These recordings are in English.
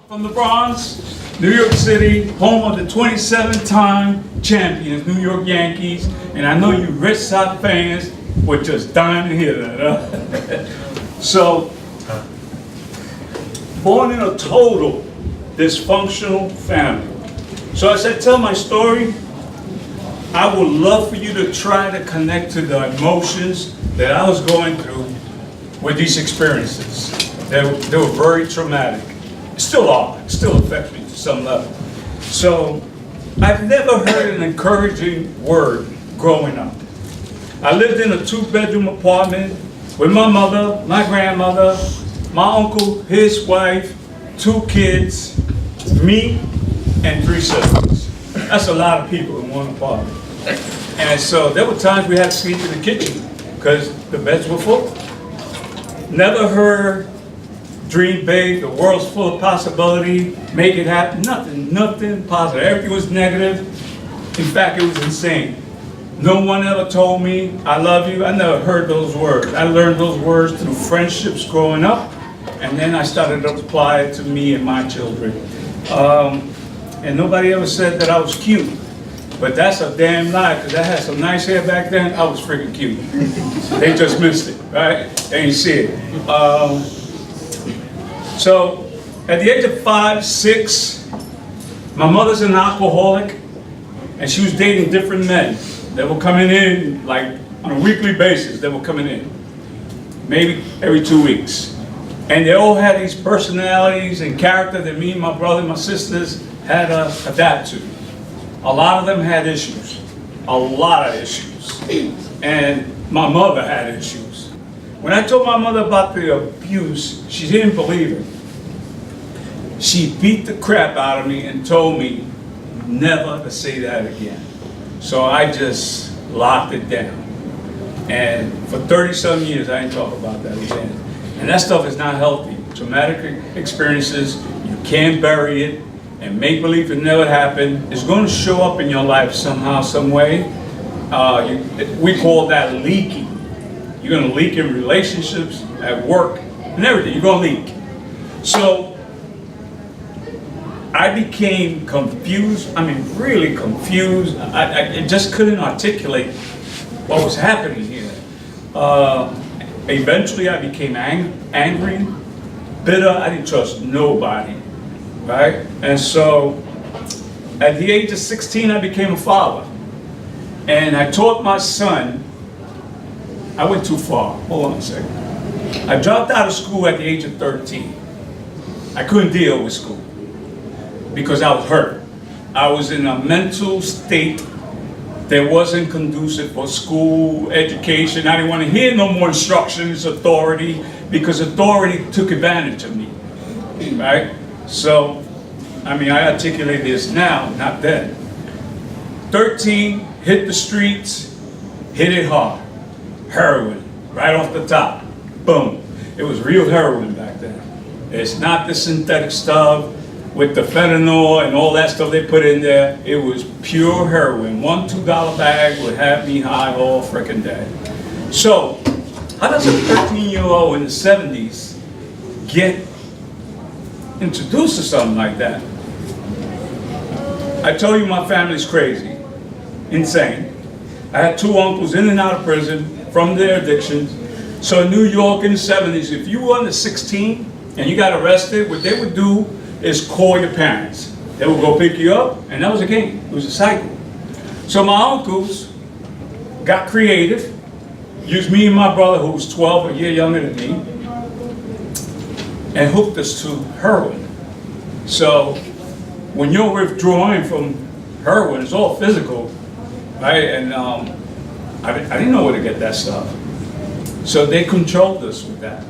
From the Bronx, New York City, home of the 27-time champions, New York Yankees, and I know you Red Sox fans were just dying to hear that, huh? So, born in a total dysfunctional family. So as I tell my story, I would love for you to try to connect to the emotions that I was going through with these experiences. They were very traumatic. Still are, still affect me to some level. So, I've never heard an encouraging word growing up. I lived in a 2-bedroom apartment with my mother, my grandmother, my uncle, his wife, 2 kids, me, and 3 siblings. That's a lot of people in one apartment. And so there were times we had to sleep in the kitchen because the beds were full. Never heard dream big, the world's full of possibility, make it happen, nothing positive. Everything was negative. In fact, it was insane. No one ever told me, I love you. I never heard those words. I learned those words through friendships growing up, and then I started to apply it to me and my children. And nobody ever said that I was cute, but that's a damn lie, because I had some nice hair back then. I was freaking cute. They just missed it, right? They didn't see it. So, at the age of 5, 6, my mother's an alcoholic, and she was dating different men. They were coming in, like, on a weekly basis, they were coming in. Maybe every 2 weeks. And they all had these personalities and character that me and my brother and my sisters had to adapt to. A lot of them had issues. A lot of issues. And my mother had issues. When I told my mother about the abuse, she didn't believe it. She beat the crap out of me and told me never to say that again. So I just locked it down. And for 30-some years, I didn't talk about that again. And that stuff is not healthy. Traumatic experiences, you can't bury it, and make believe it never happened. It's going to show up in your life somehow, some way. We call that leaking. You're going to leak in relationships, at work, and everything. You're going to leak. So I became confused. I mean, really confused. I just couldn't articulate what was happening here. Eventually, I became angry, bitter. I didn't trust nobody, right? And so, at the age of 16, I became a father. And I taught my son. I went too far. Hold on a second. I dropped out of school at the age of 13. I couldn't deal with school because I was hurt. I was in a mental state that wasn't conducive for school, education. I didn't want to hear no more instructions, authority, because authority took advantage of me, right? So, I mean, I articulate this now, not then. 13, hit the streets, hit it hard. Heroin, right off the top, boom. It was real heroin back then. It's not the synthetic stuff with the fentanyl and all that stuff they put in there. It was pure heroin. $1, $2 bag would have me high all frickin' day. So, how does a 13-year-old in the 70s get introduced to something like that? I told you my family's crazy, insane. I had 2 uncles in and out of prison from their addictions. So in New York in the 70s, if you were under 16 and you got arrested, what they would do is call your parents. They would go pick you up, and that was a game. It was a cycle. So my uncles got creative, used me and my brother, who was 12, a year younger than me, and hooked us to heroin. So when you're withdrawing from heroin, it's all physical, right? And I didn't know where to get that stuff. So they controlled us with that.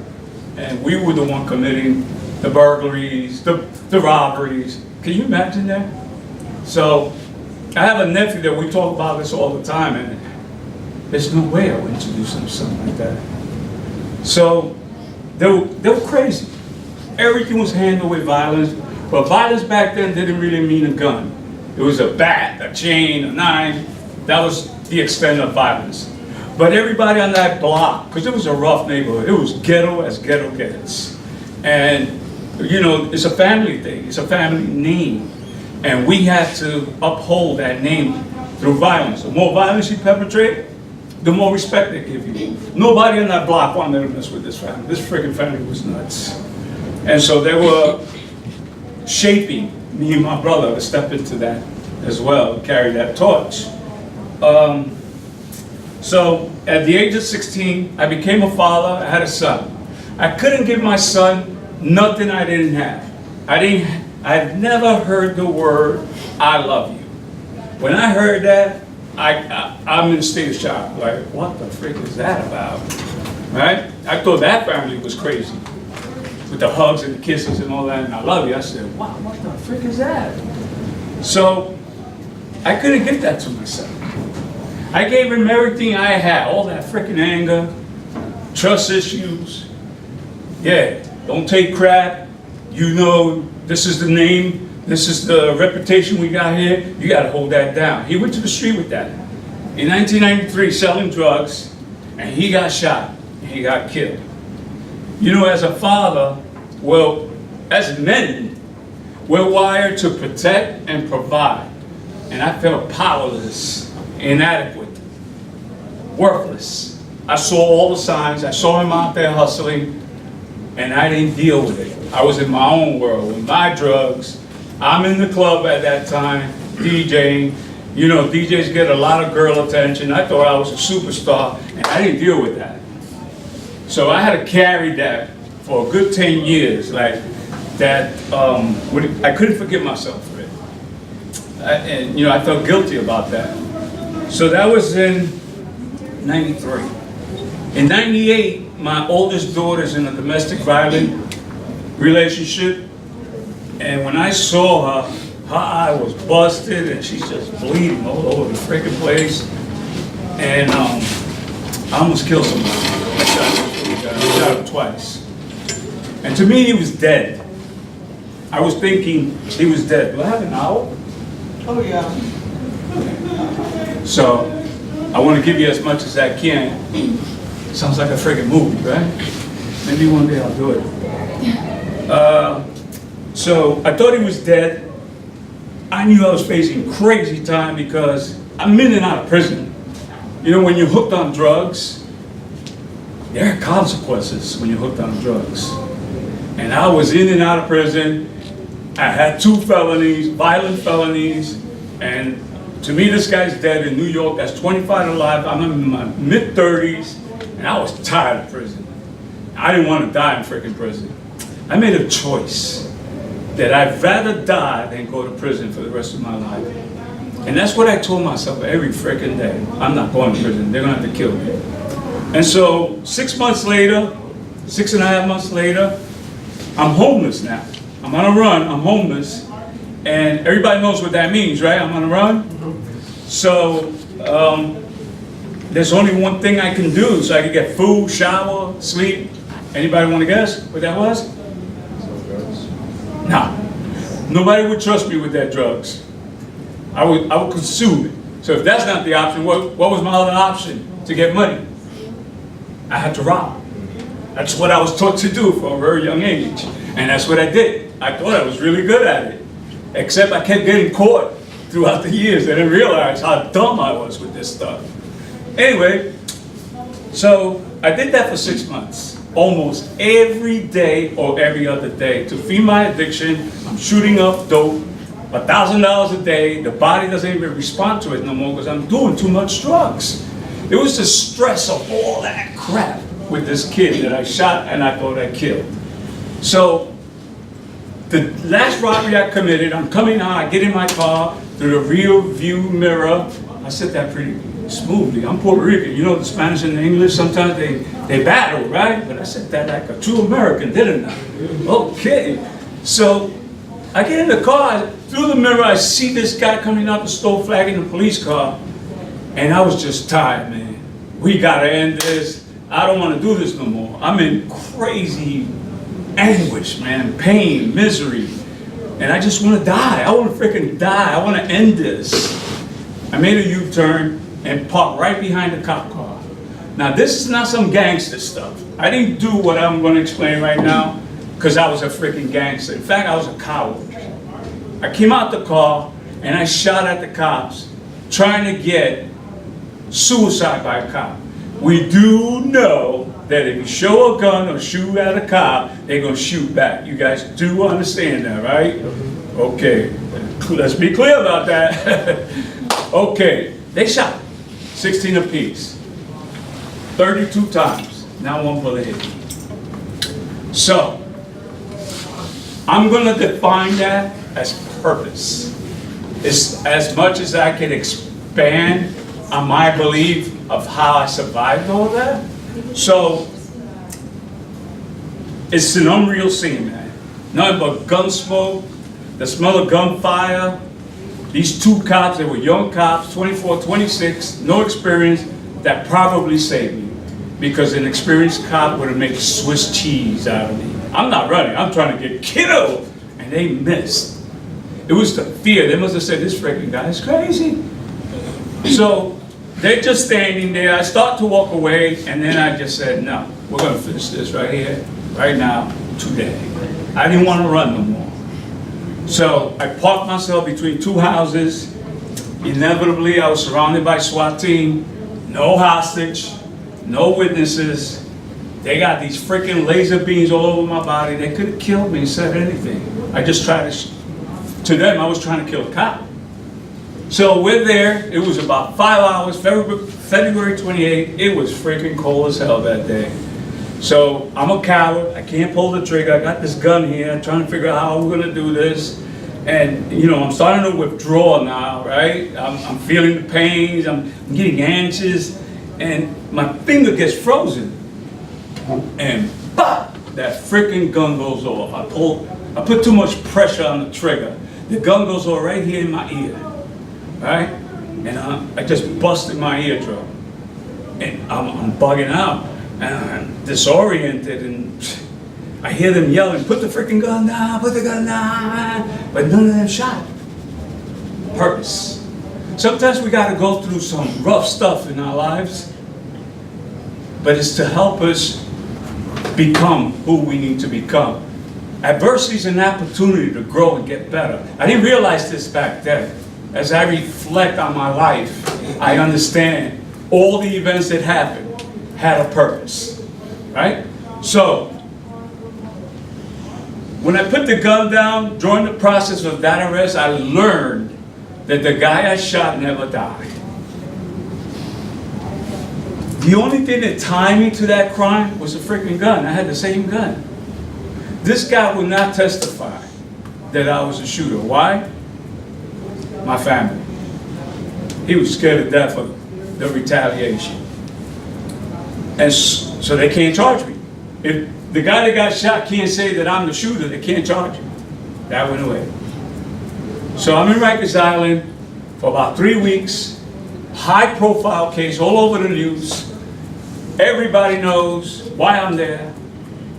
And we were the one committing the burglaries, the robberies. Can you imagine that? So I have a nephew that we talk about this all the time, and there's no way I would introduce him to something like that. So they were crazy. Everything was handled with violence, but violence back then didn't really mean a gun. It was a bat, a chain, a knife. That was the extent of violence. But everybody on that block, because it was a rough neighborhood, it was ghetto as ghetto gets. And You know, it's a family thing. It's a family name. And we had to uphold that name through violence. The more violence you perpetrate, the more respect they give you. Nobody in that block wanted to mess with this family. This freaking family was nuts. And so they were shaping me and my brother to step into that as well, carry that torch. So at the age of 16, I became a father. I had a son. I couldn't give my son nothing I didn't have. I've never heard the word, I love you. When I heard that, I'm in a state of shock. Like, what the frick is that about? Right? I thought that family was crazy. With the hugs and the kisses and all that, and I love you. I said, wow, what the frick is that? So, I couldn't give that to my son. I gave him everything I had, all that freaking anger, trust issues. Yeah, don't take crap. You know, this is the name, this is the reputation we got here. You got to hold that down. He went to the street with that. In 1993, selling drugs, and he got shot, and he got killed. You know, as a father, well, as men, we're wired to protect and provide. And I felt powerless, inadequate, worthless. I saw all the signs. I saw him out there hustling, and I didn't deal with it. I was in my own world with my drugs. I'm in the club at that time, DJing. You know, DJs get a lot of girl attention. I thought I was a superstar, and I didn't deal with that. So I had to carry that for a good 10 years, like that. I couldn't forgive myself for it, and you know, I felt guilty about that. So that was in '93. In '98, my oldest daughter's in a domestic violence relationship, and when I saw her, her eye was busted, and she's just bleeding all over the freaking place, and I almost killed somebody. I shot him twice. And to me, he was dead. I was thinking he was dead. Do I have an hour? Oh, yeah. So, I want to give you as much as I can. Sounds like a friggin' movie, right? Maybe one day I'll do it. So, I thought he was dead. I knew I was facing crazy time because I'm in and out of prison. You know, when you're hooked on drugs, there are consequences when you're hooked on drugs. And I was in and out of prison. I had 2 felonies, violent felonies, and to me this guy's dead in New York. That's 25 to life. I'm in my mid-30s, and I was tired of prison. I didn't want to die in freaking prison. I made a choice that I'd rather die than go to prison for the rest of my life. And that's what I told myself every freaking day. I'm not going to prison. They're going to have to kill me. And so 6 months later, 6.5 months later, I'm homeless now. I'm on a run, I'm homeless. And everybody knows what that means, right? I'm on a run. So there's only one thing I can do. So I can get food, shower, sleep. Anybody want to guess what that was? No. Nobody would trust me with that drugs. I would consume it. So if that's not the option, what was my other option to get money? I had to rob. That's what I was taught to do from a very young age. And that's what I did. I thought I was really good at it. Except I kept getting caught throughout the years. I didn't realize how dumb I was with this stuff. Anyway, so I did that for 6 months. Almost every day or every other day. To feed my addiction, I'm shooting up dope. $1,000 a day. The body doesn't even respond to it no more because I'm doing too much drugs. It was the stress of all that crap with this kid that I shot and I thought I killed. So, the last robbery I committed, I'm coming out, I get in my car, through the rear view mirror. I said that pretty smoothly. I'm Puerto Rican. You know, the Spanish and the English, sometimes they battle, right? But I said that like a true American, didn't I? Okay. So, I get in the car, through the mirror, I see this guy coming out the store flagging the police car. And I was just tired, man. We gotta end this. I don't want to do this no more. I'm in crazy anguish, man, pain, misery. And I just want to die. I want to freaking die. I want to end this. I made a U-turn and parked right behind the cop car. Now, this is not some gangster stuff. I didn't do what I'm going to explain right now. because I was a freaking gangster. In fact, I was a coward. I came out the car and I shot at the cops trying to get suicide by a cop. We do know that if you show a gun or shoot at a cop, they're going to shoot back. You guys do understand that, right? Okay, let's be clear about that. Okay, they shot 16 apiece, 32 times, not one bullet hit. So, I'm going to define that as purpose. It's as much as I can expand on my belief of how I survived all that. So, it's an unreal scene, man. Nothing but gun smoke, the smell of gunfire. These two cops, they were young cops, 24, 26, no experience, that probably saved me. Because an experienced cop would have made Swiss cheese out of me. I'm not running, I'm trying to get killed. And they missed. It was the fear. They must have said, this freaking guy is crazy. So they're just standing there. I start to walk away, and then I just said, no, we're gonna finish this right here, right now, today. I didn't want to run no more. So I parked myself between two houses. Inevitably, I was surrounded by SWAT team, no hostage, no witnesses. They got these freaking laser beams all over my body. They could have killed me and said anything. I just tried to them, I was trying to kill a cop. So we're there. It was about 5 hours, February 28th. It was freaking cold as hell that day. So I'm a coward. I can't pull the trigger. I got this gun here. I'm trying to figure out how we're going to do this. And, you know, I'm starting to withdraw now, right? I'm feeling the pains. I'm getting anxious. And my finger gets frozen. And bah, that freaking gun goes off. I put too much pressure on the trigger. The gun goes off right here in my ear, right? And I just busted my eardrum. And I'm bugging out, and I'm disoriented, and I hear them yelling, put the freaking gun down, put the gun down, but none of them shot. Purpose. Sometimes we gotta go through some rough stuff in our lives, but it's to help us become who we need to become. Adversity is an opportunity to grow and get better. I didn't realize this back then. As I reflect on my life, I understand all the events that happened had a purpose, right? So, when I put the gun down, during the process of that arrest, I learned that the guy I shot never died. The only thing that tied me to that crime was a freaking gun. I had the same gun. This guy would not testify that I was a shooter. Why? My family. He was scared to death of the retaliation. And so they can't charge me. If the guy that got shot can't say that I'm the shooter, they can't charge me. That went away. So I'm in Rikers Island for about 3 weeks. High profile case all over the news. Everybody knows why I'm there.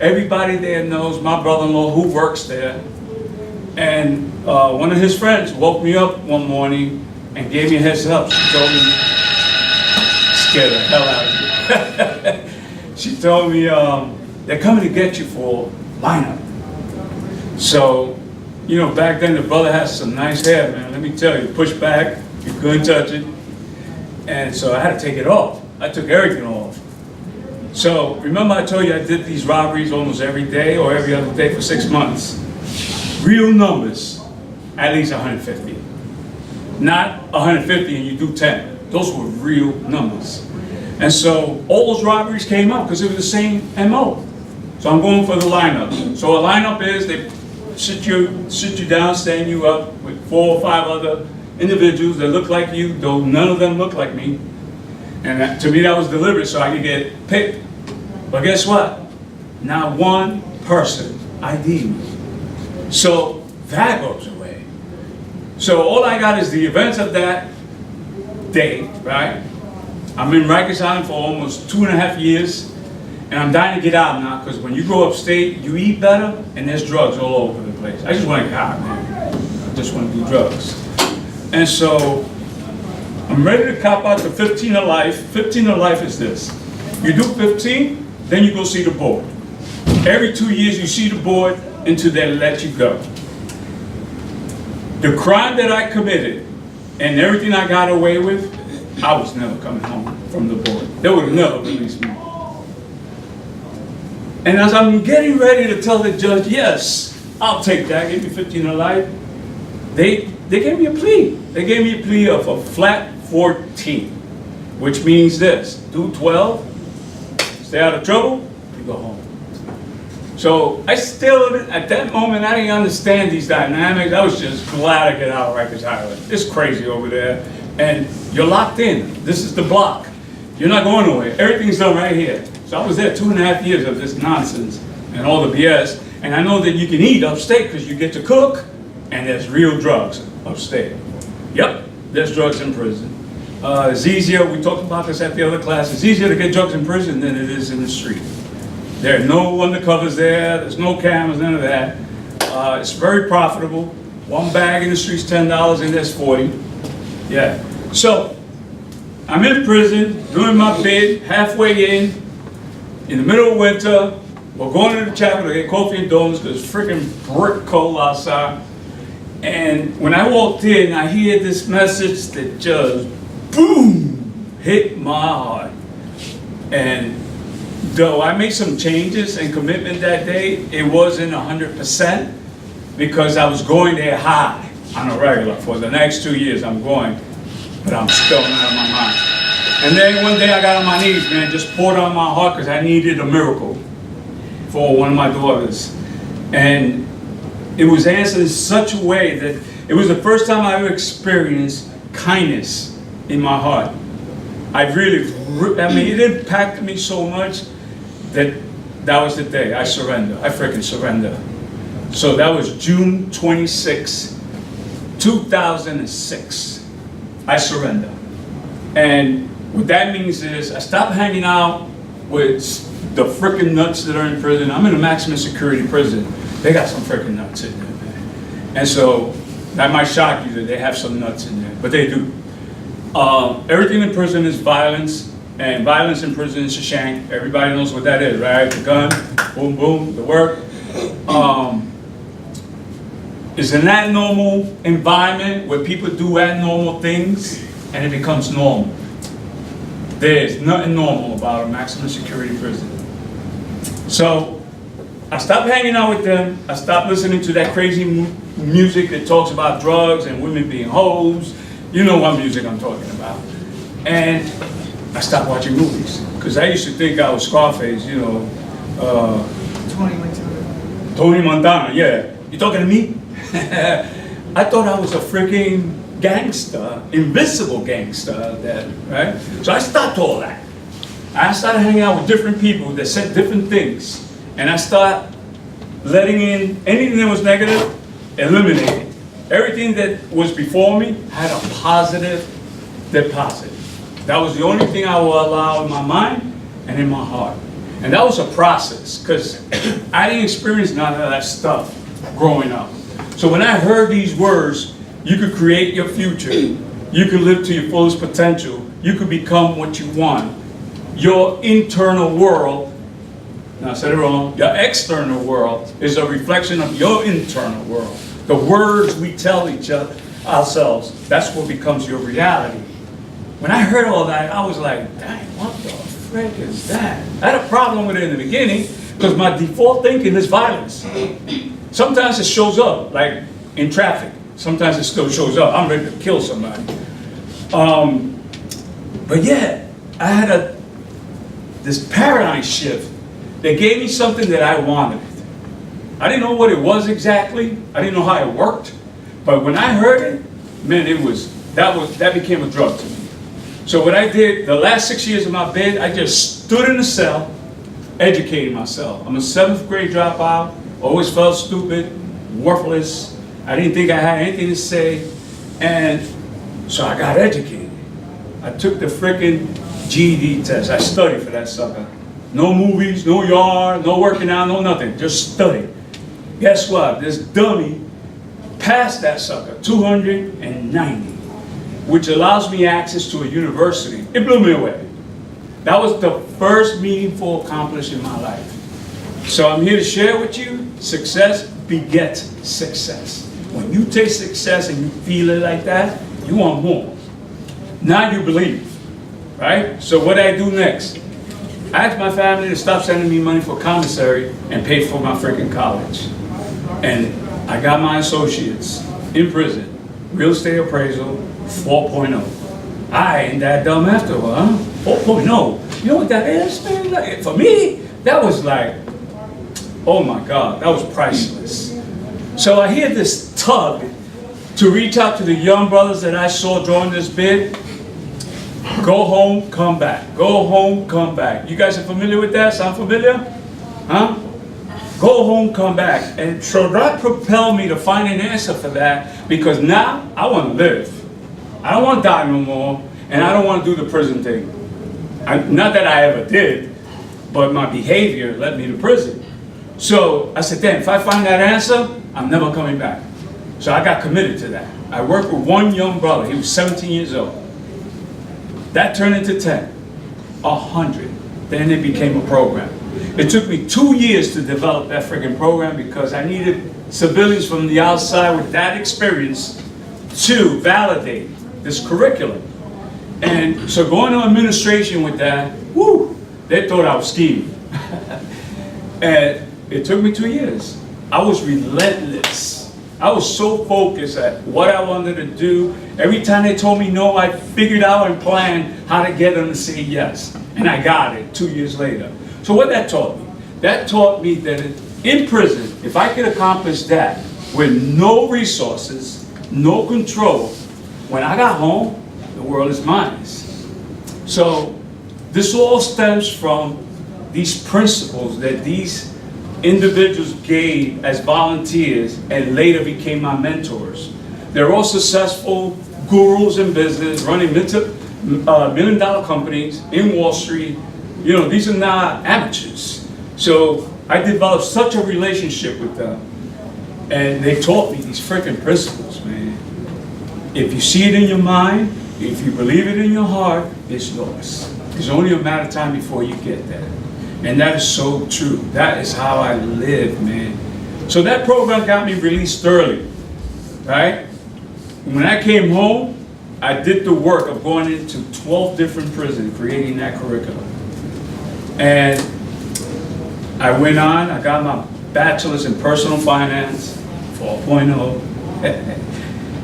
Everybody there knows my brother-in-law who works there. And one of his friends woke me up one morning and gave me a heads up. She told me, scared the hell out of me. She told me, they're coming to get you for lineup. So, you know, back then the brother has some nice hair, man. Let me tell you, push back, you couldn't touch it. And so I had to take it off. I took everything off. So, remember I told you I did these robberies almost every day or every other day for 6 months. Real numbers, at least 150. Not 150 and you do 10. Those were real numbers. And so, all those robberies came up because it was the same MO. So I'm going for the lineup. So a lineup is they sit you down, stand you up with 4 or 5 other individuals that look like you, though none of them look like me. And that, to me, that was deliberate so I could get picked. But guess what? Not one person ID'd me. So that goes away. So all I got is the events of that day, right? I'm in Rikers Island for almost 2.5 years. And I'm dying to get out now because when you go upstate, you eat better and there's drugs all over the place. I just want to get out, man. I just want to do drugs. And so I'm ready to cop out to 15 to life. 15 to life is this. You do 15, then you go see the board. Every 2 years you see the board until they let you go. The crime that I committed and everything I got away with, I was never coming home from the board. They would never release me. And as I'm getting ready to tell the judge, yes, I'll take that, give me 15 to life, they gave me a plea. They gave me a plea of a flat 14, which means this: do 12, stay out of trouble, you go home. So I still, at that moment, I didn't understand these dynamics. I was just glad to get out of Rikers Island. It's crazy over there. And you're locked in. This is the block. You're not going nowhere. Everything's done right here. So I was there 2.5 years of this nonsense and all the BS. And I know that you can eat upstate because you get to cook, and there's real drugs upstate. Yep, there's drugs in prison. It's easier, we talked about this at the other class, it's easier to get drugs in prison than it is in the street. There are no undercovers there, there's no cameras, none of that. It's very profitable. One bag in the street's $10 and there's 40. Yeah. So, I'm in prison, doing my bid, halfway in the middle of winter. We're going to the chapel to get coffee and donuts because it's freaking brick cold outside. And when I walked in, I hear this message that just, boom, hit my heart. And though I made some changes and commitment that day, it wasn't 100% because I was going there high on a regular. For the next 2 years I'm going, but I'm still not out of my mind. And then one day I got on my knees, man, just poured on my heart because I needed a miracle for one of my daughters. And it was answered in such a way that it was the first time I ever experienced kindness in my heart. It impacted me so much that was the day I surrendered. I freaking surrendered. So that was June 26, 2006. I surrendered. And what that means is I stopped hanging out with the freaking nuts that are in prison. I'm in a maximum security prison. They got some freaking nuts in there, man. And so that might shock you that they have some nuts in there, but they do. Everything in prison is violence, and violence in prison is a shank. Everybody knows what that is, right? The gun, boom, boom, the work. It's an abnormal environment where people do abnormal things, and it becomes normal. There's nothing normal about a maximum security prison. So I stopped hanging out with them. I stopped listening to that crazy music that talks about drugs and women being hoes. You know what music I'm talking about. And I stopped watching movies because I used to think I was Scarface, you know. Tony Montana. Tony Montana, yeah. You talking to me? I thought I was a freaking gangster, invisible gangster, right? So I stopped all that. I started hanging out with different people that said different things. And I started letting in anything that was negative, eliminating. Everything that was before me had a positive deposit. That was the only thing I will allow in my mind and in my heart. And that was a process, because I didn't experience none of that stuff growing up. So when I heard these words, you could create your future, you could live to your fullest potential, you could become what you want. Your internal world, now I said it wrong, your external world is a reflection of your internal world. The words we tell each other, ourselves, that's what becomes your reality. When I heard all that, I was like, dang, what the frick is that? I had a problem with it in the beginning because my default thinking is violence. Sometimes it shows up, like in traffic. Sometimes it still shows up. I'm ready to kill somebody. But yeah, I had this paradigm shift that gave me something that I wanted. I didn't know what it was exactly. I didn't know how it worked. But when I heard it, man, that became a drug to me. So what I did, the last 6 years of my bid, I just stood in the cell, educating myself. I'm a 7th grade dropout, always felt stupid, worthless. I didn't think I had anything to say. And so I got educated. I took the freaking GED test. I studied for that sucker. No movies, no yard, no working out, no nothing. Just study. Guess what? This dummy passed that sucker, 290, which allows me access to a university. It blew me away. That was the first meaningful accomplishment in my life. So I'm here to share with you, success begets success. When you taste success and you feel it like that, you want more. Now you believe, right? So what I do next? I asked my family to stop sending me money for commissary and pay for my freaking college. And I got my associates in prison, real estate appraisal, 4.0. I ain't that dumb after all, huh? 4.0. You know what that is, man? Like, for me, that was like, oh my God, that was priceless. So I hear this tug to reach out to the young brothers that I saw during this bid. Go home, come back. Go home, come back. You guys are familiar with that? Sound familiar? Huh? Go home, come back. And so that propelled me to find an answer for that, because now I want to live. I don't want to die no more, and I don't want to do the prison thing. Not that I ever did, but my behavior led me to prison. So I said, damn, if I find that answer, I'm never coming back. So I got committed to that. I worked with one young brother. He was 17 years old. That turned into 10, 100. Then it became a program. It took me 2 years to develop that freaking program because I needed civilians from the outside with that experience to validate this curriculum. And so going to administration with that, whoo, they thought I was scheming. And it took me 2 years. I was relentless. I was so focused at what I wanted to do. Every time they told me no, I figured out and planned how to get them to say yes. And I got it 2 years later. So what that taught me? That taught me that in prison, if I could accomplish that with no resources, no control, when I got home, the world is mine. So this all stems from these principles that these individuals gave as volunteers and later became my mentors. They're all successful gurus in business, running million-dollar companies in Wall Street. You know, these are not amateurs. So I developed such a relationship with them. And they taught me these freaking principles, man. If you see it in your mind, if you believe it in your heart, it's yours. It's only a matter of time before you get there. And that is so true. That is how I live, man. So that program got me released early, right? When I came home, I did the work of going into 12 different prisons, creating that curriculum. And I went on, I got my bachelor's in personal finance, 4.0.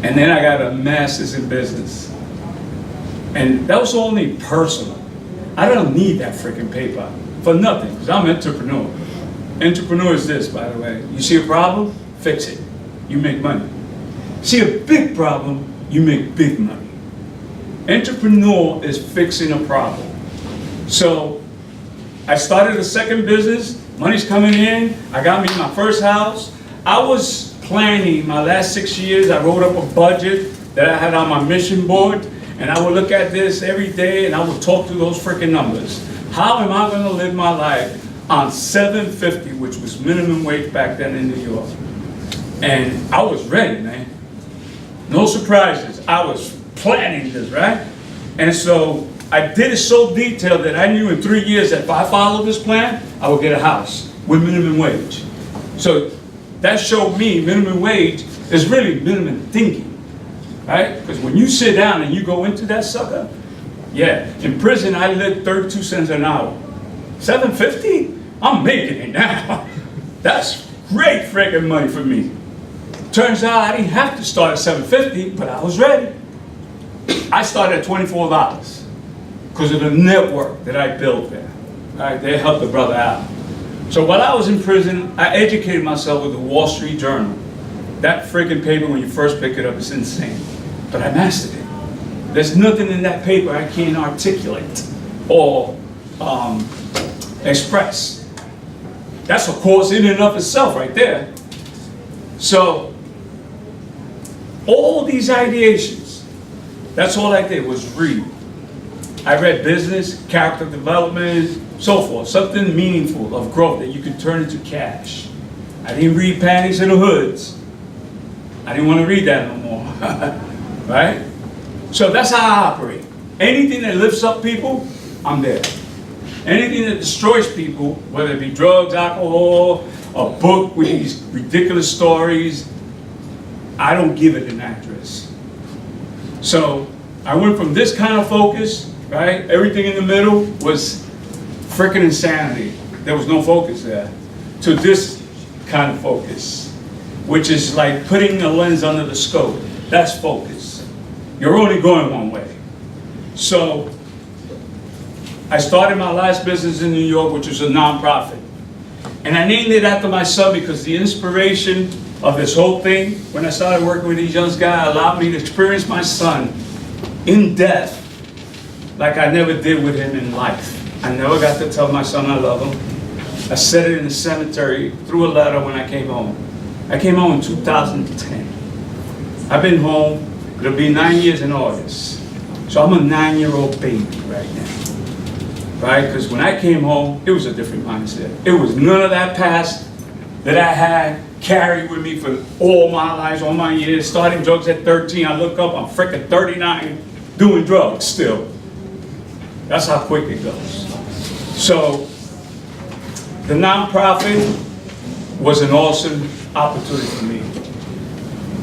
And then I got a master's in business. And that was only personal. I don't need that freaking paper for nothing, because I'm an entrepreneur. Entrepreneur is this, by the way. You see a problem, fix it. You make money. See a big problem, you make big money. Entrepreneur is fixing a problem. So I started a second business, money's coming in, I got me my first house. I was planning my last 6 years. I wrote up a budget that I had on my mission board, and I would look at this every day and I would talk through those freaking numbers. How am I going to live my life on $7.50, which was minimum wage back then in New York? And I was ready, man. No surprises. I was planning this, right? And so I did it so detailed that I knew in 3 years that if I followed this plan, I would get a house with minimum wage. So that showed me minimum wage is really minimum thinking, right? Because when you sit down and you go into that sucker, yeah, in prison I lived 32 cents an hour. $7.50? I'm making it now. That's great freaking money for me. Turns out I didn't have to start at $7.50, but I was ready. I started at $24 because of the network that I built there. All right, they helped the brother out. So while I was in prison, I educated myself with the Wall Street Journal. That freaking paper, when you first pick it up, is insane. But I mastered it. There's nothing in that paper I can't articulate or express. That's a course in and of itself right there. So all these ideations, that's all I did was read. I read business, character development, so forth, something meaningful of growth that you could turn into cash. I didn't read panties in the hoods. I didn't want to read that no more, right? So that's how I operate. Anything that lifts up people, I'm there. Anything that destroys people, whether it be drugs, alcohol, a book with these ridiculous stories, I don't give it an address. So I went from this kind of focus, right? Everything in the middle was freaking insanity. There was no focus there. To this kind of focus, which is like putting a lens under the scope. That's focus. You're only going one way. So I started my last business in New York, which was a nonprofit. And I named it after my son because the inspiration of this whole thing, when I started working with these young guys, allowed me to experience my son in death like I never did with him in life. I never got to tell my son I love him. I said it in the cemetery through a letter when I came home. I came home in 2010. I've been home, it'll be 9 years in August. So I'm a 9-year-old baby right now. Right? Because when I came home, it was a different mindset. It was none of that past that I had carried with me for all my life, all my years. Starting drugs at 13, I look up, I'm freaking 39, doing drugs still. That's how quick it goes. So, the nonprofit was an awesome opportunity for me.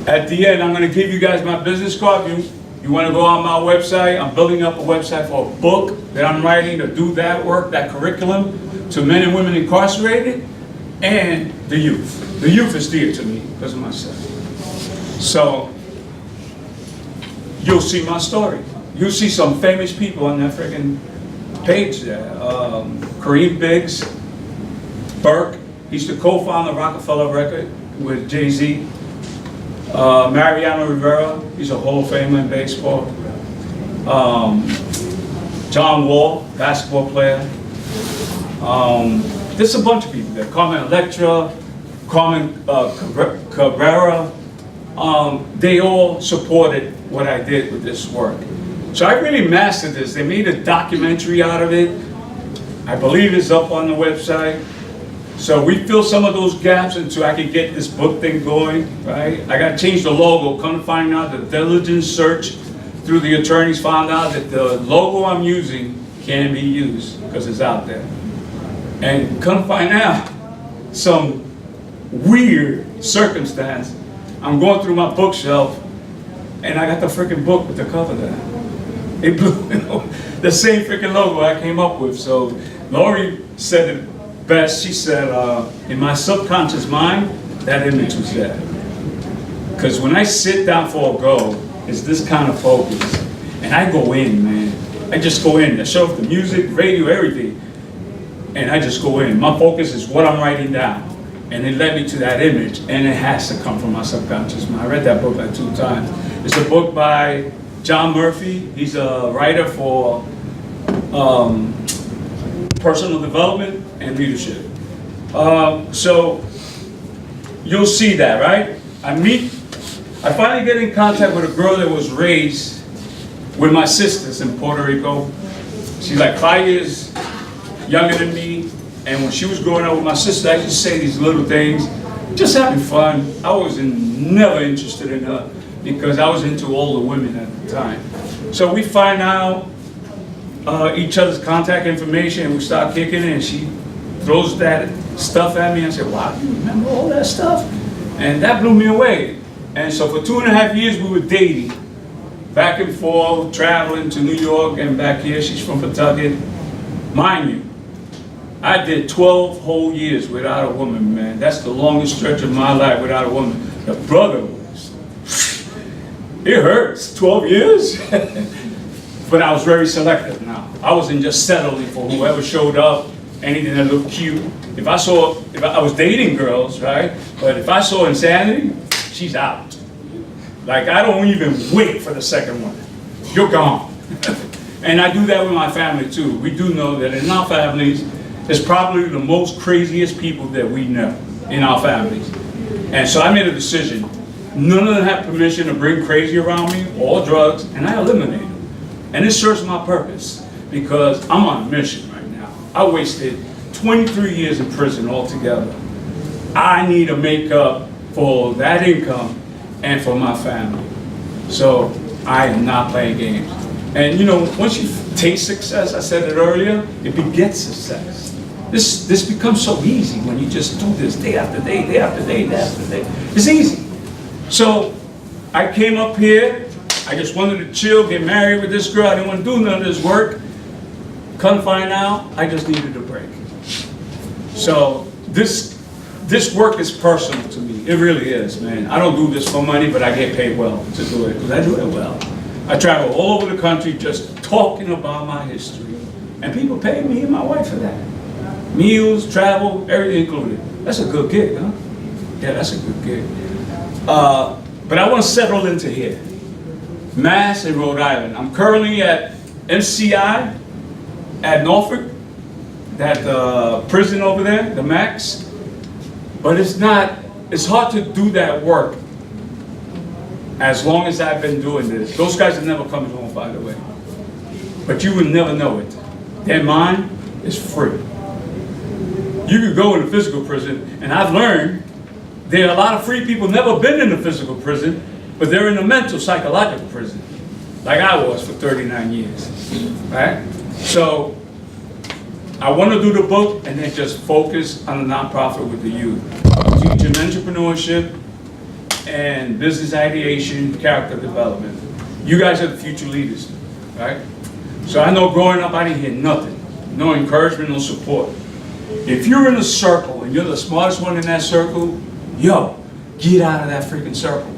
At the end, I'm going to give you guys my business card. You want to go on my website? I'm building up a website for a book that I'm writing to do that work, that curriculum, to men and women incarcerated and the youth. The youth is dear to me because of my son. So, you'll see my story. You'll see some famous people on that freaking page there. Kareem Biggs, Burke, he's the co-founder of Rockefeller Record with Jay-Z. Mariano Rivera, he's a Hall of Famer in baseball. John Wall, basketball player. There's a bunch of people there. Carmen Electra, Carmen Cabrera. They all supported what I did with this work. So I really mastered this. They made a documentary out of it. I believe it's up on the website. So we filled some of those gaps until I could get this book thing going, right? I got to change the logo. Come to find out, the diligent search through the attorneys found out that the logo I'm using can be used because it's out there. And come to find out, some weird circumstance, I'm going through my bookshelf and I got the freaking book with the cover there. It blew, the same freaking logo I came up with. So Lori said it best. She said, in my subconscious mind, that image was there. Because when I sit down for a go, it's this kind of focus. And I go in, man. I just go in. I show up the music, radio, everything. And I just go in. My focus is what I'm writing down. And it led me to that image. And it has to come from my subconscious mind. I read that book like 2 times. It's a book by John Murphy. He's a writer for personal development and leadership. So you'll see that, right? I finally get in contact with a girl that was raised with my sisters in Puerto Rico. She's like 5 years younger than me. And when she was growing up with my sister, I just say these little things, just having fun. I was never interested in her because I was into older women at the time. So we find out each other's contact information and we start kicking it and she throws that stuff at me and I said, wow, you remember all that stuff? And that blew me away. And so for 2.5 years we were dating, back and forth, traveling to New York and back here. She's from Pawtucket. Mind you, I did 12 whole years without a woman, man. That's the longest stretch of my life without a woman. The brother was, it hurts, 12 years. But I was very selective now. I wasn't just settling for whoever showed up, anything that looked cute. If I was dating girls, right? But if I saw insanity, she's out. Like, I don't even wait for the second one. You're gone. And I do that with my family too. We do know that in our families, it's probably the most craziest people that we know in our families. And so I made a decision. None of them have permission to bring crazy around me or drugs, and I eliminate them. And it serves my purpose because I'm on a mission right now. I wasted 23 years in prison altogether. I need to make up for that income and for my family. So I am not playing games. And you know, once you taste success, I said it earlier, it begets success. This becomes so easy when you just do this day after day, day after day, day after day. It's easy. So I came up here, I just wanted to chill, get married with this girl, I didn't want to do none of this work. Come find out, I just needed a break. So this work is personal to me. It really is, man. I don't do this for money, but I get paid well to do it, because I do it well. I travel all over the country just talking about my history. And people pay me and my wife for that. Meals, travel, everything included. That's a good gig, huh? Yeah, that's a good gig. But I want to settle into here. Mass in Rhode Island. I'm currently at MCI at Norfolk, that prison over there, the Max. But it's hard to do that work as long as I've been doing this. Those guys are never coming home, by the way. But you would never know it. Their mind is free. You could go in a physical prison, and I've learned there are a lot of free people never been in a physical prison, but they're in a mental, psychological prison, like I was for 39 years, right? So I want to do the book and then just focus on the nonprofit with the youth. Teach them entrepreneurship and business ideation, character development. You guys are the future leaders, right? So I know growing up I didn't hear nothing, no encouragement, no support. If you're in a circle and you're the smartest one in that circle, yo, get out of that freaking circle.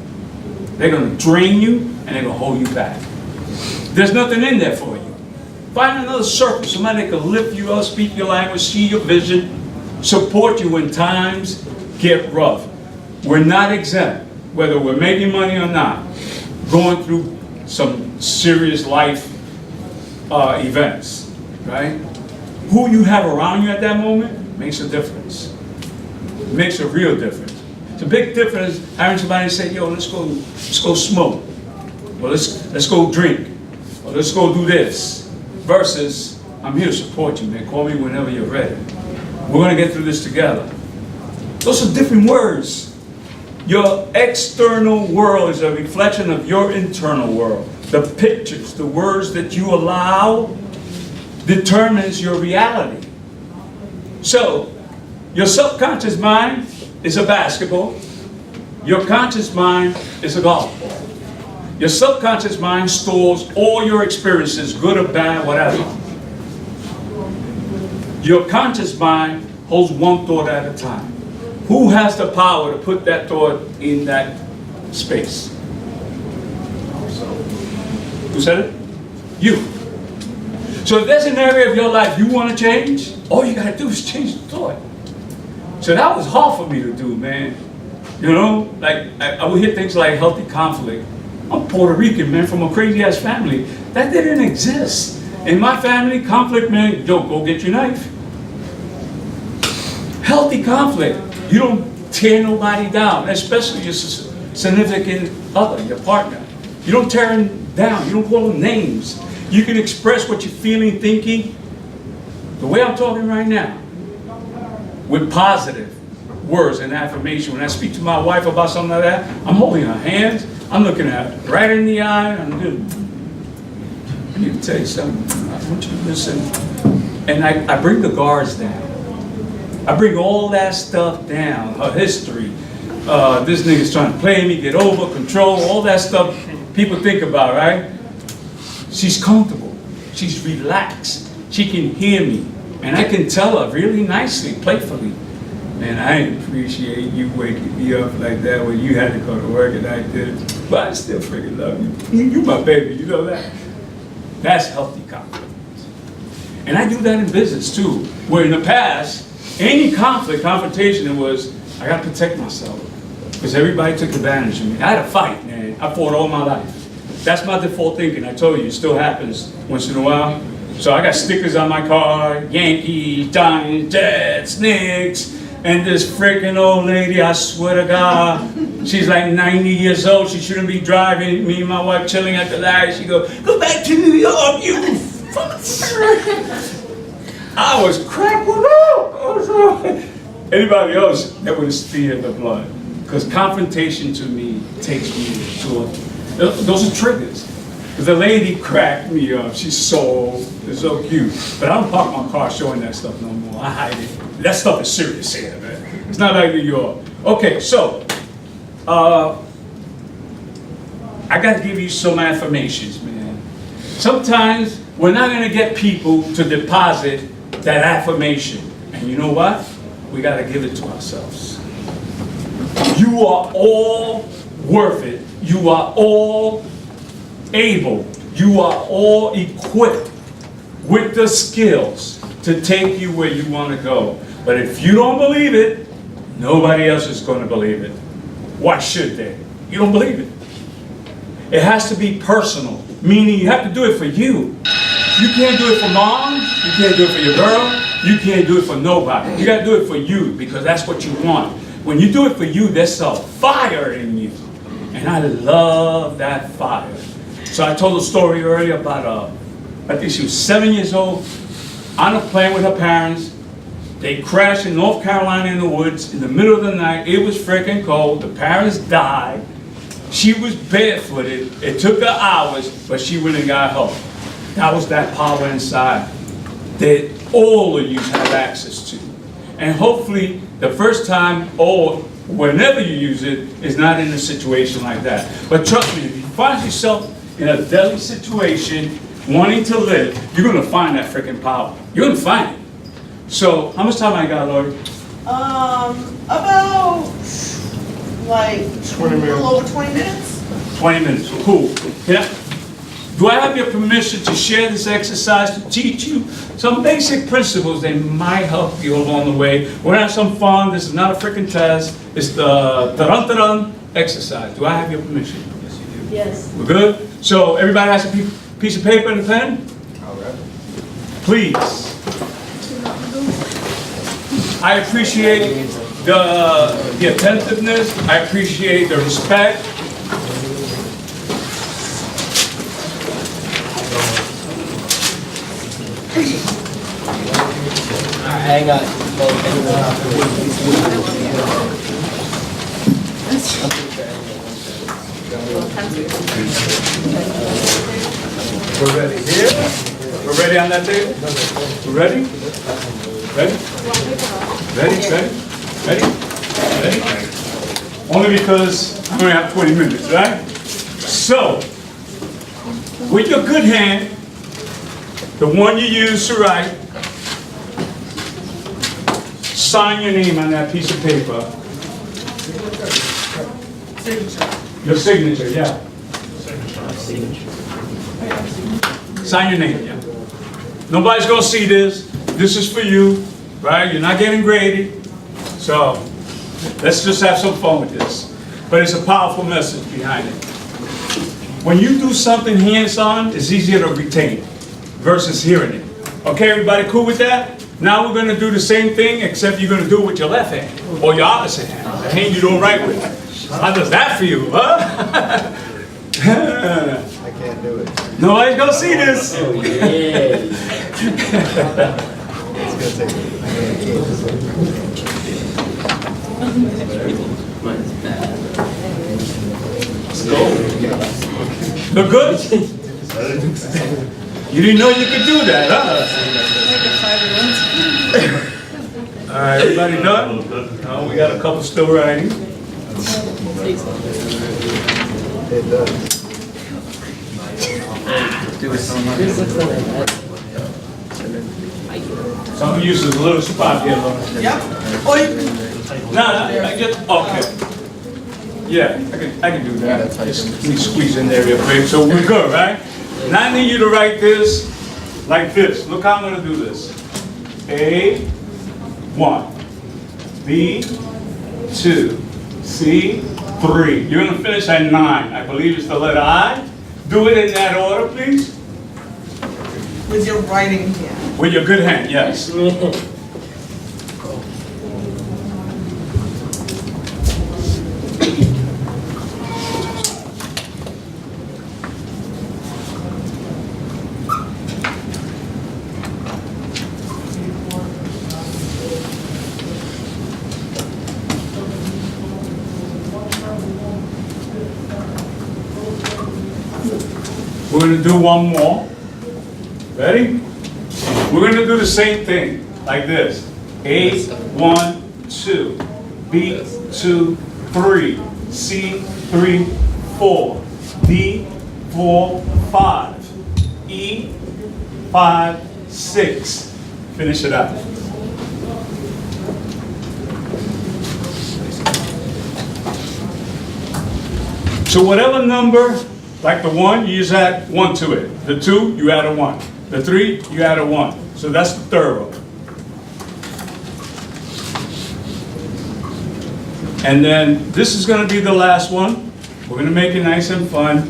They're gonna drain you and they're gonna hold you back. There's nothing in there for you. Find another circle, somebody that can lift you up, speak your language, see your vision, support you when times get rough. We're not exempt, whether we're making money or not, going through some serious life events, right? Who you have around you at that moment makes a difference. It makes a real difference. It's a big difference having somebody say, yo, let's go smoke, or let's go drink, or let's go do this, versus, I'm here to support you, man. Call me whenever you're ready. We're gonna get through this together. Those are different words. Your external world is a reflection of your internal world. The pictures, the words that you allow determines your reality. So, your subconscious mind is a basketball. Your conscious mind is a golf ball. Your subconscious mind stores all your experiences, good or bad, whatever. Your conscious mind holds one thought at a time. Who has the power to put that thought in that space? Who said it? You. So if there's an area of your life you want to change, all you got to do is change the thought. So that was hard for me to do, man. You know, like I would hear things like healthy conflict. I'm Puerto Rican, man, from a crazy ass family. That didn't exist. In my family, conflict meant, yo, go get your knife. Healthy conflict. You don't tear nobody down, especially your significant other, your partner. You don't tear them down. You don't call them names. You can express what you're feeling, thinking, the way I'm talking right now, with positive words and affirmation. When I speak to my wife about something like that, I'm holding her hands, I'm looking at her right in the eye, I'm doing, I need to tell you something, I want you to listen. And I bring the guards down. I bring all that stuff down, her history. This nigga's trying to play me, get over, control, all that stuff people think about, right? She's comfortable, she's relaxed, she can hear me. And I can tell her really nicely, playfully, man, I appreciate you waking me up like that when you had to go to work and I did it, but I still freaking love you. You my baby, you know that? That's healthy conflict. And I do that in business too, where in the past, any confrontation, it was, I gotta protect myself. Because everybody took advantage of me. I had a fight, man. I fought all my life. That's my default thinking. I told you, it still happens once in a while. So I got stickers on my car, Yankees, Giants, Jets, Knicks, and this freaking old lady, I swear to God, she's like 90 years old, she shouldn't be driving, me and my wife chilling at the light, she goes, go back to New York, you fuck. I was cracking up. Anybody else, that would have steered the blood. Because confrontation to me takes me to those are triggers. The lady cracked me up. She's so cute. But I don't park my car showing that stuff no more. I hide it. That stuff is serious here, man. It's not like New York. Okay, so I got to give you some affirmations, man. Sometimes we're not going to get people to deposit that affirmation. And you know what? We got to give it to ourselves. You are all worth it. You are all able. You are all equipped with the skills to take you where you want to go. But if you don't believe it, nobody else is going to believe it. Why should they? You don't believe it. It has to be personal, meaning you have to do it for you. You can't do it for mom, you can't do it for your girl, you can't do it for nobody. You got to do it for you because that's what you want. When you do it for you, there's a fire in you. And I love that fire. So I told a story earlier about, I think she was 7 years old, on a plane with her parents. They crashed in North Carolina in the woods in the middle of the night. It was freaking cold. The parents died. She was barefooted. It took her hours, but she went and got help. That was that power inside that all of you have access to. And hopefully, the first time or whenever you use it is not in a situation like that. But trust me, if you find yourself in a deadly situation, wanting to live, you're going to find that freaking power. You're going to find it. So, how much time I got, Lori? About like 20 a minutes. little over 20 minutes. 20 minutes. Cool. Yeah. Do I have your permission to share this exercise to teach you some basic principles that might help you along the way? We're gonna have some fun. This is not a freaking test. It's the ta-dun exercise. Do I have your permission? Yes, you do. Yes. We're good? So everybody has a piece of paper and a pen? All right. Please. I appreciate the attentiveness. I appreciate the respect. Hang on. We're ready here. We're ready on that table? We're ready? Ready? Ready? Ready? Ready? Ready? Only because I only have 20 minutes, right? So, with your good hand, the one you use to write, sign your name on that piece of paper. Your signature, yeah. Sign your name, yeah. Nobody's gonna see this. This is for you, right? You're not getting graded. So, let's just have some fun with this. But it's a powerful message behind it. When you do something hands-on, it's easier to retain versus hearing it. Okay, everybody cool with that? Now we're gonna do the same thing, except you're gonna do it with your left hand, or your opposite hand, the hand you don't write with. How does that feel, huh? I can't do it. Nobody's gonna see this. Oh, yeah. It's gonna take me. Mine's bad. Let's go. Look good? You didn't know you could do that, huh? All right, everybody done? No, we got a couple still writing. It does. Some uses a little spot here, Laura. Yep. Or you can, No, I just, okay. Yeah, I can do that. Just let me squeeze in there real quick. So we're good, right? Now I need you to write this like this. Look how I'm gonna do this. A1, B2, C3. You're gonna finish at 9. I believe it's the letter I. Do it in that order, please. with your writing hand. With your good hand, yes. We're gonna do one more. Ready? We're gonna do the same thing, like this. A, 1, 2. B, 2, 3. C, 3, 4. D, 4, 5. E, 5, 6. Finish it up. So whatever number, like the 1, you just add 1 to it. The 2, you add a 1. The 3, you add a 1. So that's the third row. And then this is going to be the last one. We're going to make it nice and fun.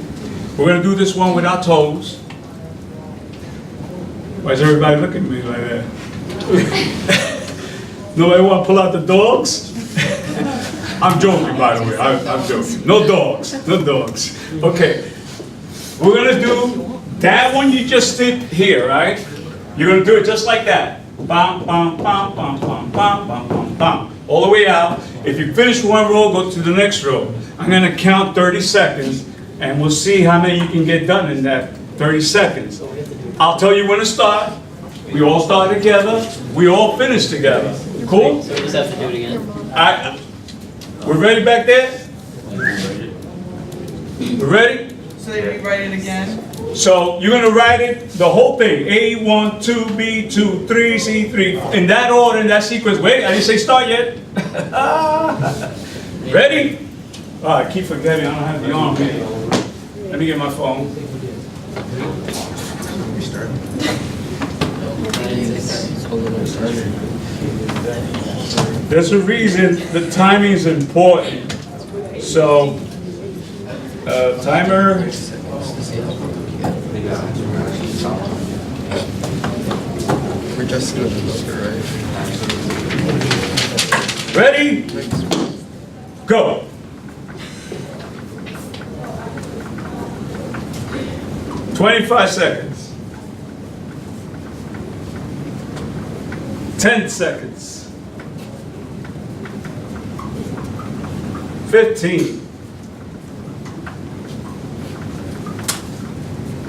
We're going to do this one with our toes. Why is everybody looking at me like that? Nobody want to pull out the dogs? I'm joking, by the way. I'm joking. No dogs. No dogs. Okay. We're going to do that one you just did here, right? You're going to do it just like that. Bam, bam, bam, bam, bam, bam, bam, bam, bam. All the way out. If you finish one row, go to the next row. I'm going to count 30 seconds, and we'll see how many you can get done in that 30 seconds. I'll tell you when to start. We all start together. We all finish together. Cool? So we just have to do it again. We're ready back there? We're ready? So they rewrite it again? So you're going to write it, the whole thing. A1, 2, B2, 3, C3. In that order, in that sequence. Wait, I didn't say start yet. Ready? Oh, I keep forgetting I don't have the arm here. Let me get my phone. There's a reason the timing is important. So, timer. We're just doing it, right? Ready? Go. "25 seconds. 10 seconds. 15.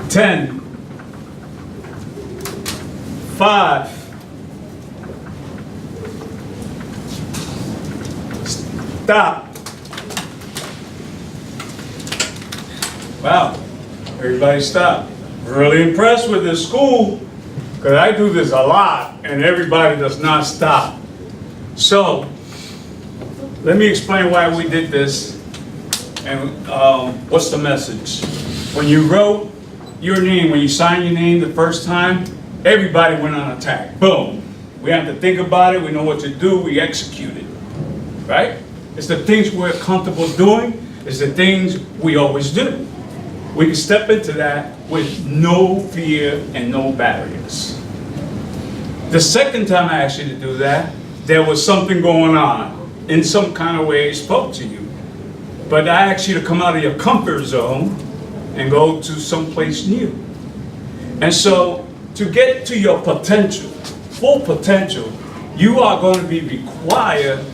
10. 5. Stop. Wow. Everybody stop. Really impressed with this school, because I do this a lot, and everybody does not stop. So, let me explain why we did this, and what's the message. When you wrote your name, when you signed your name the first time, everybody went on attack. Boom. We have to think about it, we know what to do, we execute it. Right? It's the things we're comfortable doing, it's the things we always do. We can step into that with no fear and no barriers. The second time I asked you to do that, there was something going on. In some kind of way, it spoke to you. But I asked you to come out of your comfort zone and go to someplace new. And so, to get to your potential, full potential, you are going to be required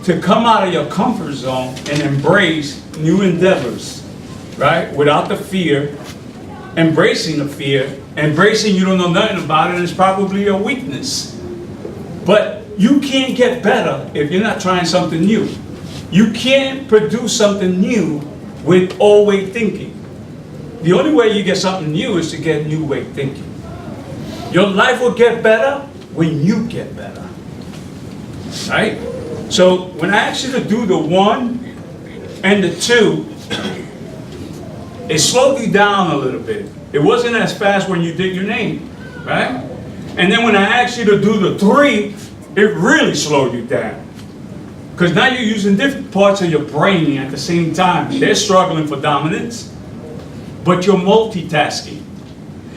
to come out of your comfort zone and embrace new endeavors, right? Without the fear, embracing the fear, embracing you don't know nothing about it is probably a weakness. But you can't get better if you're not trying something new. You can't produce something new with old way thinking. The only way you get something new is to get new way thinking. Your life will get better when you get better, right? So when I asked you to do the 1 and the 2, it slowed you down a little bit. It wasn't as fast when you did your name, right? And then when I asked you to do the 3, it really slowed you down. Because now you're using different parts of your brain at the same time. They're struggling for dominance, but you're multitasking.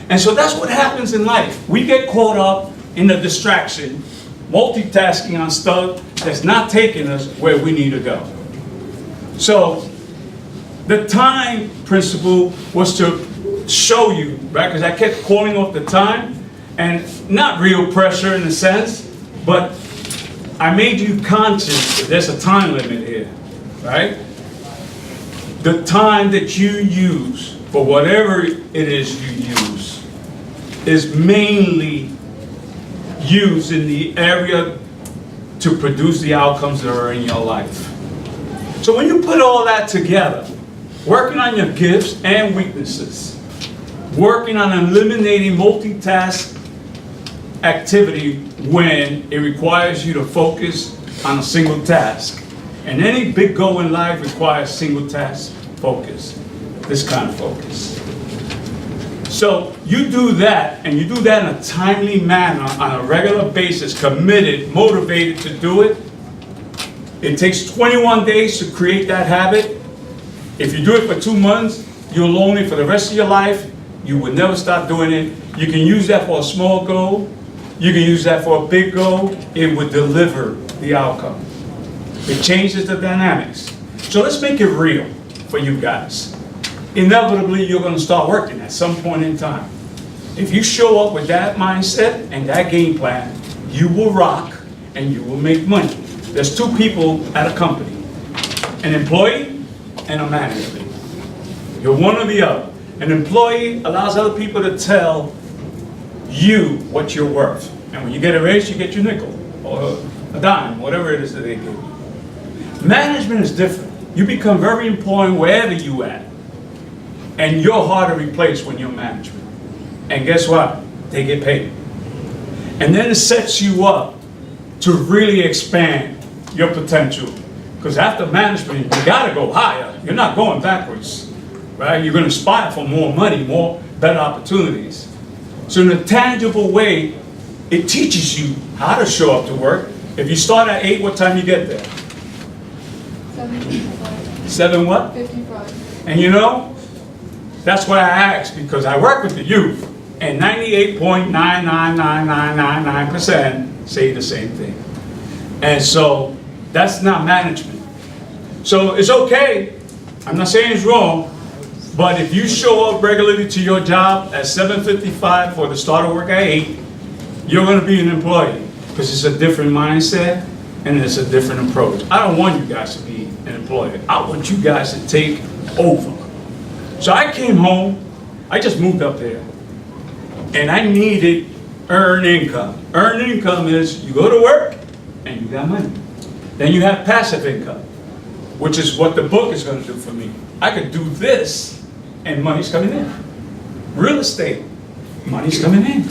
And so that's what happens in life. We get caught up in the distraction, multitasking on stuff that's not taking us where we need to go. So the time principle was to show you, right? Because I kept calling off the time, and not real pressure in a sense, but I made you conscious that there's a time limit here, right? the time that you use for whatever it is you use is mainly used in the area to produce the outcomes that are in your life. So when you put all that together, working on your gifts and weaknesses, working on eliminating multitask activity when it requires you to focus on a single task. And any big goal in life requires single task focus, this kind of focus. So you do that, and you do that in a timely manner on a regular basis, committed, motivated to do it. It takes 21 days to create that habit. If you do it for 2 months, you'll own it for the rest of your life. You will never stop doing it. You can use that for a small goal. You can use that for a big goal. It would deliver the outcome. It changes the dynamics. So let's make it real for you guys. Inevitably, you're going to start working at some point in time. If you show up with that mindset and that game plan, you will rock and you will make money. There's two people at a company, an employee and a manager. You're one or the other. An employee allows other people to tell you what you're worth. And when you get a raise, you get your nickel or a dime, whatever it is that they give you. Management is different. You become very important wherever you at. And you're hard to replace when you're management. And guess what? They get paid. And then it sets you up to really expand your potential. Because after management, you gotta go higher. You're not going backwards, right? You're gonna aspire for more money, more better opportunities. So in a tangible way, it teaches you how to show up to work. If you start at 8, what time you get there? 7:55. 7 what? 55. And you know, that's why I ask, because I work with the youth, and 98.99999% say the same thing. And so, that's not management. So it's okay, I'm not saying it's wrong, but if you show up regularly to your job at 7:55 for the start of work at 8, you're gonna be an employee, because it's a different mindset, and it's a different approach. I don't want you guys to be an employee. I want you guys to take over. So I came home, I just moved up there, and I needed earned income. Earned income is you go to work and you got money. Then you have passive income, which is what the book is going to do for me. I could do this and money's coming in. Real estate, money's coming in.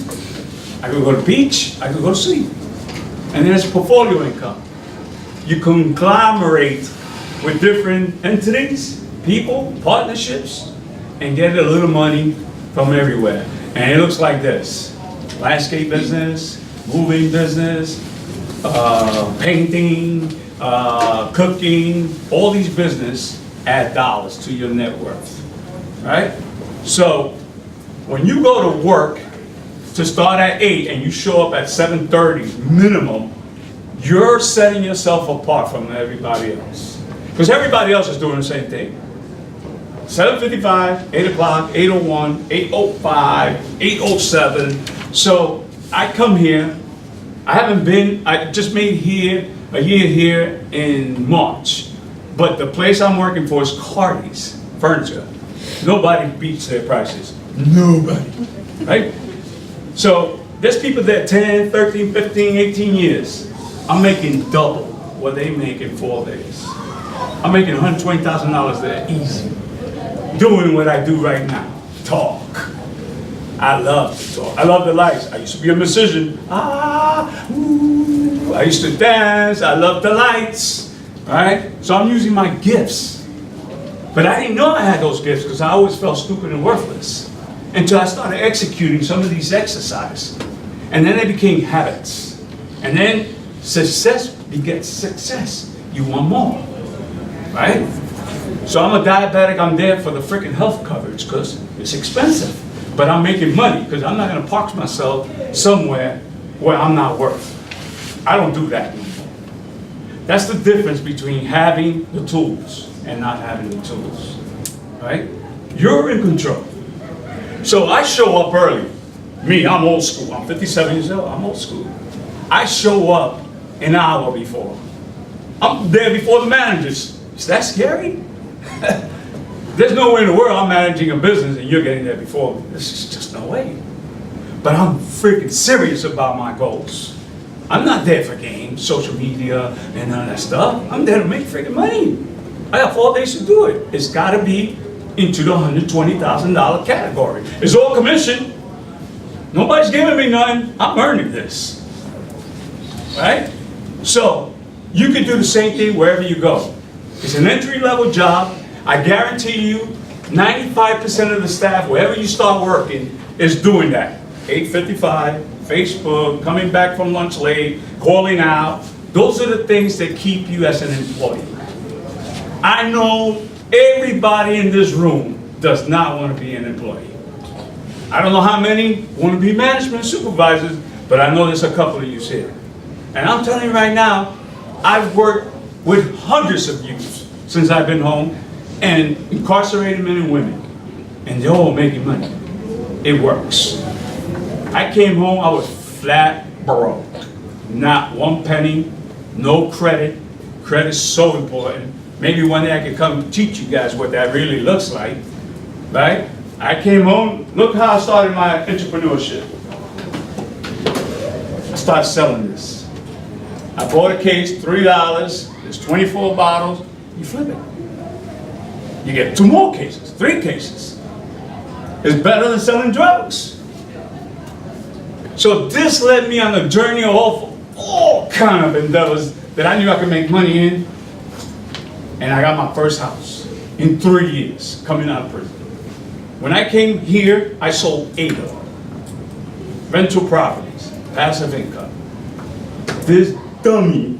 I could go to the beach, I could go to sleep. And there's portfolio income. You conglomerate with different entities, people, partnerships, and get a little money from everywhere. And it looks like this: landscape business, moving business, painting, cooking, all these business add dollars to your net worth, right? So when you go to work to start at 8 and you show up at 7:30 minimum, you're setting yourself apart from everybody else. Because everybody else is doing the same thing. 7:55, 8 o'clock, 8:01, 8:05, 8:07. So I come here, I just made here a year here in March. But the place I'm working for is Cardi's Furniture. Nobody beats their prices. Nobody, right? So there's people there 10, 13, 15, 18 years. I'm making double what they make in 4 days. I'm making $120,000 there, easy. Doing what I do right now, talk. I love to talk. I love the lights. I used to be a musician. I used to dance. I love the lights, right? So I'm using my gifts. But I didn't know I had those gifts because I always felt stupid and worthless until I started executing some of these exercises. And then they became habits. And then success begets success. You want more, right? So I'm a diabetic, I'm there for the freaking health coverage because it's expensive. But I'm making money because I'm not going to park myself somewhere where I'm not worth. I don't do that anymore. That's the difference between having the tools and not having the tools, right? You're in control. So I show up early. Me, I'm old school. I'm 57 years old. I'm old school. I show up an hour before. I'm there before the managers. Is that scary? There's no way in the world I'm managing a business and you're getting there before me. This is just no way. But I'm freaking serious about my goals. I'm not there for games, social media, and none of that stuff. I'm there to make freaking money. I got 4 days to do it. It's got to be into the $120,000 category. It's all commission. Nobody's giving me none. I'm earning this. Right? So, you can do the same thing wherever you go. It's an entry-level job. I guarantee you, 95% of the staff, wherever you start working, is doing that. 8:55, Facebook, coming back from lunch late, calling out. Those are the things that keep you as an employee. I know everybody in this room does not want to be an employee. I don't know how many want to be management supervisors, but I know there's a couple of you here. And I'm telling you right now, I've worked with hundreds of youths since I've been home, and incarcerated men and women, and they're all making money. It works. I came home, I was flat broke. Not one penny, no credit. Credit's so important. Maybe one day I could come teach you guys what that really looks like, right? I came home, look how I started my entrepreneurship. I started selling this. I bought a case, $3, there's 24 bottles, you flip it. You get 2 more cases, 3 cases. It's better than selling drugs. So this led me on a journey of all kind of endeavors that I knew I could make money in. And I got my first house in 3 years coming out of prison. When I came here, I sold 8 of them. Rental properties, passive income. This dummy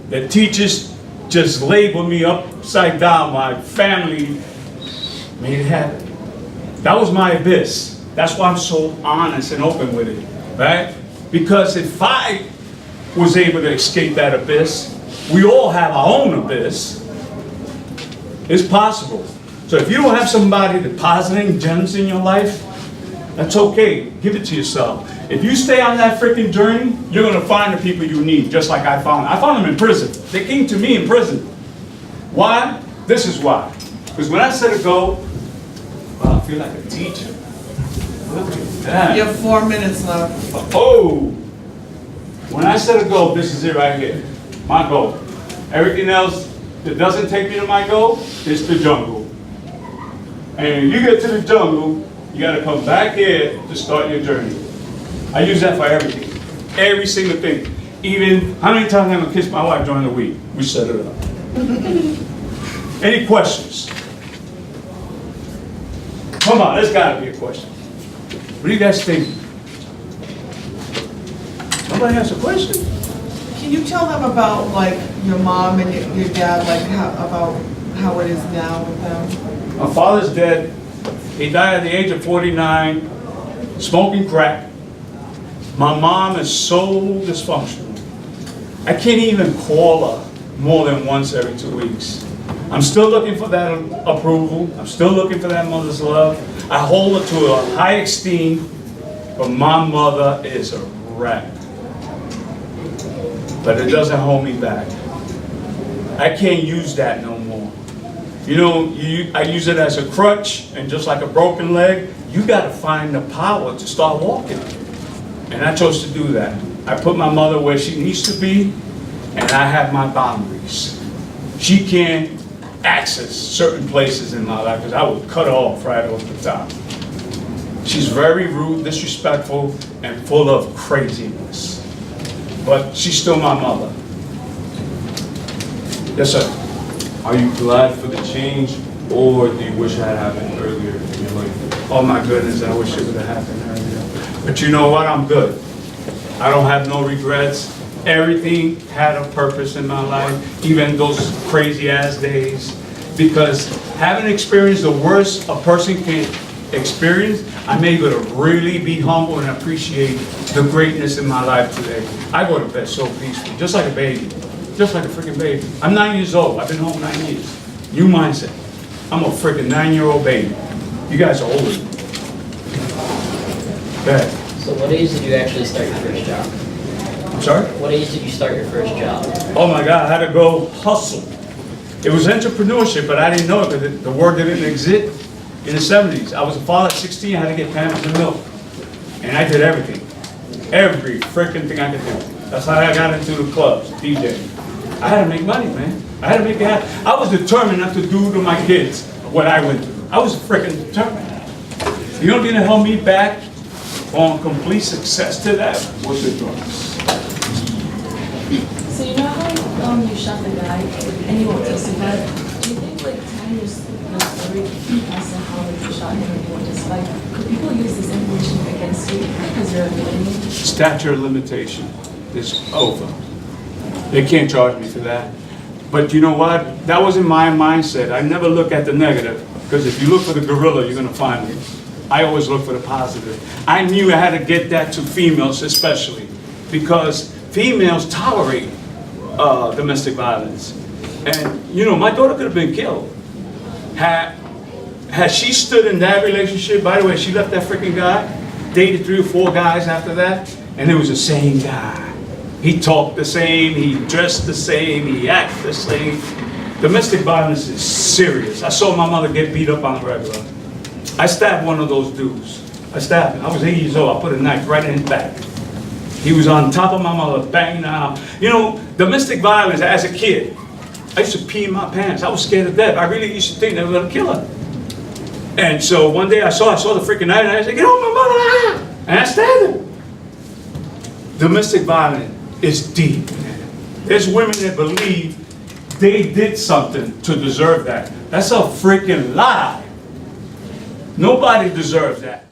that teachers just labeled me upside down, my family made it happen. That was my abyss. That's why I'm so honest and open with it, right? Because if I was able to escape that abyss, we all have our own abyss. It's possible. So if you don't have somebody depositing gems in your life, that's okay. Give it to yourself. If you stay on that freaking journey, you're going to find the people you need, just like I found. I found them in prison. They came to me in prison. Why? This is why. Because when I set a goal, wow, I feel like a teacher. Look at that. You have 4 minutes left. Oh! When I set a goal, this is it right here. My goal. Everything else that doesn't take me to my goal is the jungle. And when you get to the jungle, you got to come back here to start your journey. I use that for everything. Every single thing. Even, how many times I'm going to kiss my wife during the week? We set it up. Any questions? Come on, there's got to be a question. What do you guys think? Somebody has a question? Can you tell them about like your mom and your dad, like about how it is now with them? My father's dead. He died at the age of 49, smoking crack. My mom is so dysfunctional. I can't even call her more than once every 2 weeks. I'm still looking for that approval. I'm still looking for that mother's love. I hold her to a high esteem, but my mother is a wreck. But it doesn't hold me back. I can't use that no more. You know, I use it as a crutch, and just like a broken leg, you got to find the power to start walking. And I chose to do that. I put my mother where she needs to be, and I have my boundaries. She can't access certain places in my life because I would cut her off right off the top. She's very rude, disrespectful, and full of craziness. But she's still my mother. Yes, sir. Are you glad for the change, or do you wish it had happened earlier in your life? Oh my goodness, I wish it would have happened earlier. But you know what? I'm good. I don't have no regrets. Everything had a purpose in my life, even those crazy ass days. Because having experienced the worst a person can experience, I'm able to really be humble and appreciate the greatness in my life today. I go to bed so peaceful, just like a baby. Just like a freaking baby. I'm 9 years old. I've been home 9 years. New mindset. I'm a freaking 9-year-old baby. You guys are older. Bad. So what age did you actually start your first job? I'm sorry? What age did you start your first job? Oh my God, I had to go hustle. It was entrepreneurship, but I didn't know it because the word didn't exist in the 70s. I was a father at 16, I had to get Pampers and milk. And I did everything. Every freaking thing I could do. That's how I got into the clubs, DJ. I had to make money, man. I had to make it happen. I was determined not to do to my kids what I went through. I was freaking determined. You know what held me back on complete success to that? Was the drugs. So you know how you shot the guy and he won't testify? Do you think like telling your story as to how like, you shot him and he won't testify, could people use this information against you because you're a villain? Statute of limitation is over. They can't charge me for that. But you know what? That wasn't my mindset. I never look at the negative, because if you look for the gorilla, you're gonna find it. I always look for the positive. I knew I had to get that to females especially, because females tolerate domestic violence. And you know, my daughter could have been killed. Had she stood in that relationship, by the way, she left that freaking guy, dated 3 or 4 guys after that, and it was the same guy. He talked the same, he dressed the same, he acted the same. Domestic violence is serious. I saw my mother get beat up on the regular. I stabbed one of those dudes. I stabbed him. I was 8 years old. I put a knife right in his back. He was on top of my mother, banging out. You know, domestic violence as a kid, I used to pee in my pants. I was scared to death. I really used to think they were gonna kill her. And so one day I saw the freaking knife and I said, get off my mother! And I stabbed him. Domestic violence is deep, man. There's women that believe they did something to deserve that. That's a freaking lie. Nobody deserves that.